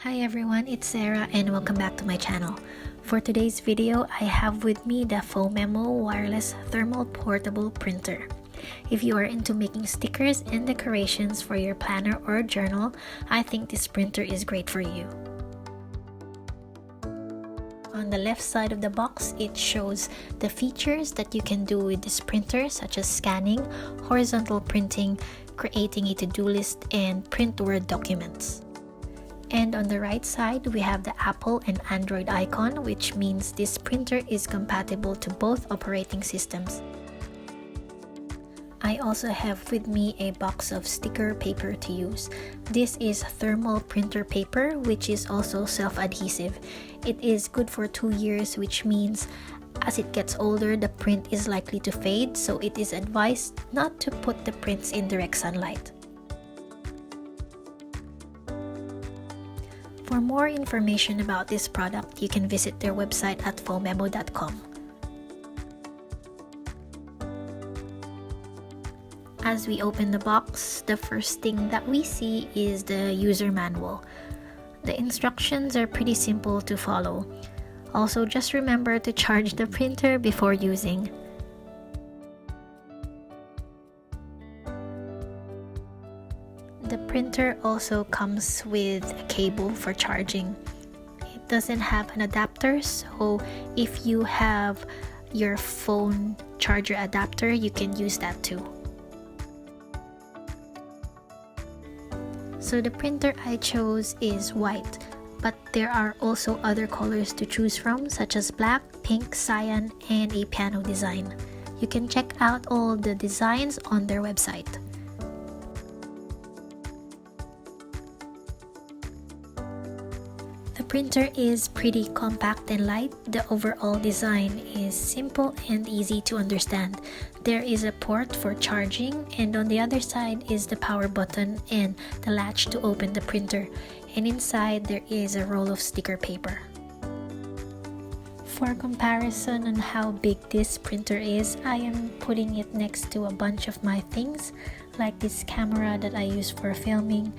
Hi everyone, it's Sarah and welcome back to my channel. For today's video, I have with me the Phomemo wireless thermal portable printer. If you are into making stickers and decorations for your planner or journal, I think this printer is great for you. On the left side of the box, it shows the features that you can do with this printer, such as scanning, horizontal printing, creating a to-do list, and print Word documents. And on the right side, we have the Apple and Android icon, which means this printer is compatible to both operating systems. I also have with me a box of sticker paper to use. This is thermal printer paper, which is also self-adhesive. It is good for 2 years, which means as it gets older, the print is likely to fade, so it is advised not to put the prints in direct sunlight. For more information about this product, you can visit their website at phomemo.com. As we open the box, the first thing that we see is the user manual. The instructions are pretty simple to follow. Also, just remember to charge the printer before using. The printer also comes with a cable for charging. It doesn't have an adapter, so if you have your phone charger adapter, you can use that too. So the printer I chose is white, but there are also other colors to choose from, such as black, pink, cyan, and a piano design. You can check out all the designs on their website. The printer is pretty compact and light. The overall design is simple and easy to understand. There is a port for charging, and on the other side is the power button and the latch to open the printer. And inside there is a roll of sticker paper. For comparison on how big this printer is, I am putting it next to a bunch of my things, like this camera that I use for filming,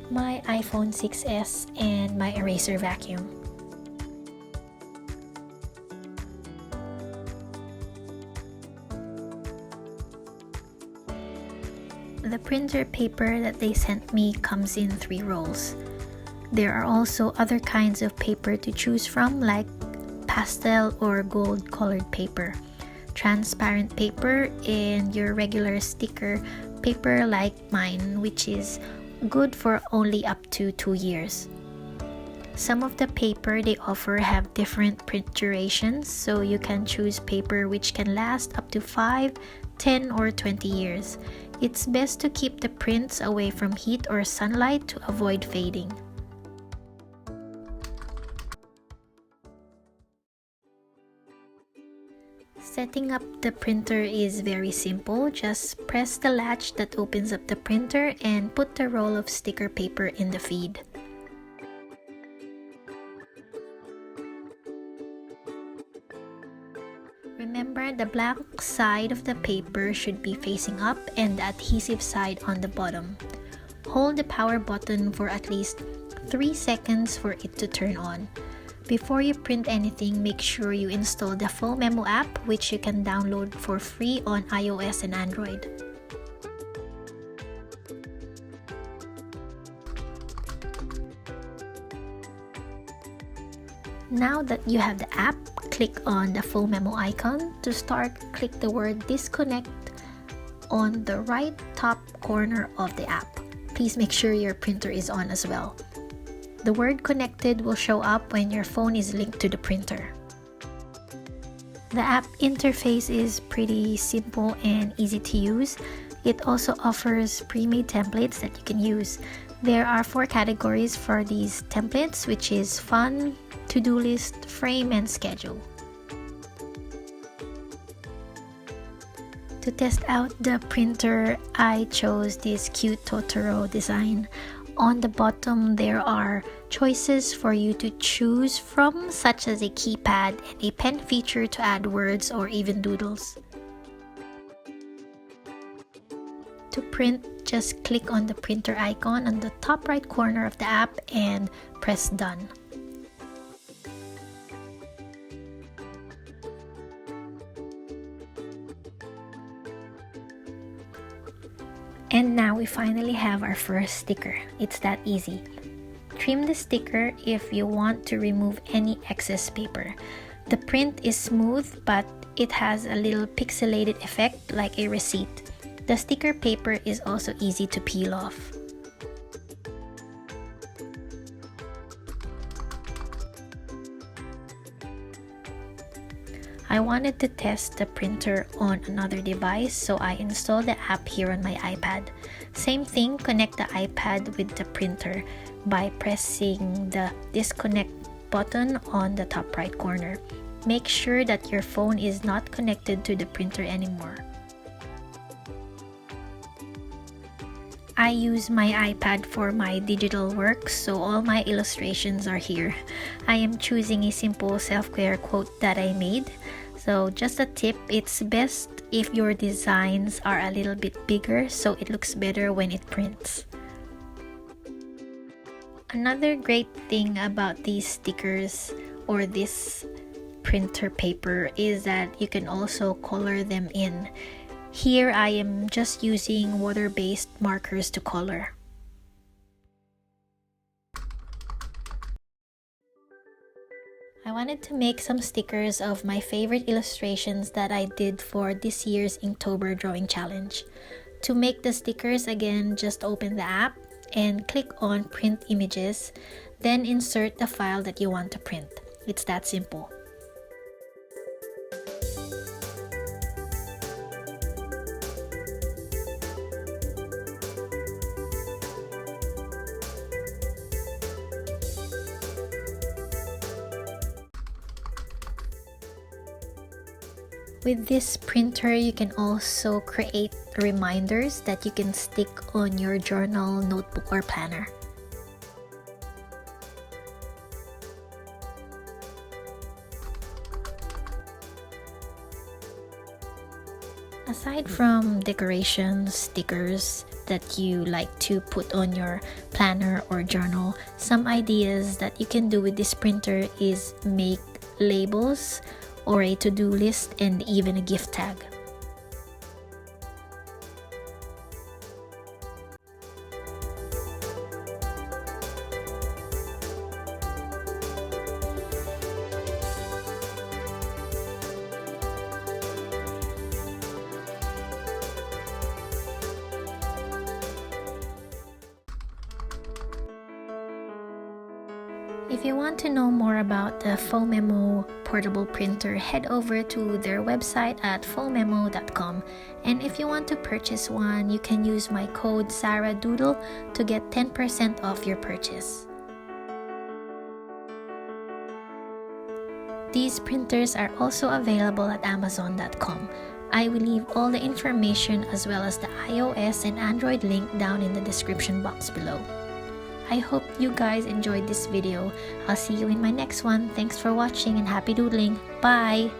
my iPhone 6s, and my eraser vacuum. The printer paper that they sent me comes in 3 rolls. There are also other kinds of paper to choose from, like pastel or gold colored paper, transparent paper, and your regular sticker paper like mine, which is good for only up to 2 years. Some of the paper they offer have different print durations, so you can choose paper which can last up to 5, 10, or 20 years. It's best to keep the prints away from heat or sunlight to avoid fading. Setting up the printer is very simple. Just press the latch that opens up the printer and put the roll of sticker paper in the feed. Remember, the black side of the paper should be facing up and the adhesive side on the bottom. Hold the power button for at least 3 seconds for it to turn on. Before you print anything, make sure you install the Phomemo app, which you can download for free on iOS and Android. Now that you have the app, click on the Phomemo icon. To start, click the word disconnect on the right top corner of the app. Please make sure your printer is on as well. The word connected will show up when your phone is linked to the printer. The app interface is pretty simple and easy to use. It also offers pre-made templates that you can use. There are 4 categories for these templates, which is fun, to-do list, frame, and schedule. To test out the printer, I chose this cute Totoro design. On the bottom, there are choices for you to choose from, such as a keypad and a pen feature to add words or even doodles. To print, just click on the printer icon on the top right corner of the app and press done. And now we finally have our first sticker. It's that easy. Trim the sticker if you want to remove any excess paper. The print is smooth, but it has a little pixelated effect like a receipt. The sticker paper is also easy to peel off. I wanted to test the printer on another device, so I installed the app here on my iPad. Same thing, connect the iPad with the printer by pressing the disconnect button on the top right corner. Make sure that your phone is not connected to the printer anymore. I use my iPad for my digital work, so all my illustrations are here. I am choosing a simple self-care quote that I made. So just a tip, it's best if your designs are a little bit bigger so it looks better when it prints. Another great thing about these stickers or this printer paper is that you can also color them in. Here I am just using water-based markers to color. I wanted to make some stickers of my favorite illustrations that I did for this year's Inktober drawing challenge. To make the stickers, again, just open the app and click on print images, then insert the file that you want to print. It's that simple. With this printer, you can also create reminders that you can stick on your journal, notebook, or planner. Aside from decorations, stickers that you like to put on your planner or journal, some ideas that you can do with this printer is make labels or a to-do list and even a gift tag. If you want to know more about the Phomemo portable printer, head over to their website at phomemo.com. And if you want to purchase one, you can use my code SarahDoodle to get 10% off your purchase. These printers are also available at Amazon.com. I will leave all the information as well as the iOS and Android link down in the description box below. I hope you guys enjoyed this video. I'll see you in my next one. Thanks for watching and happy doodling. Bye!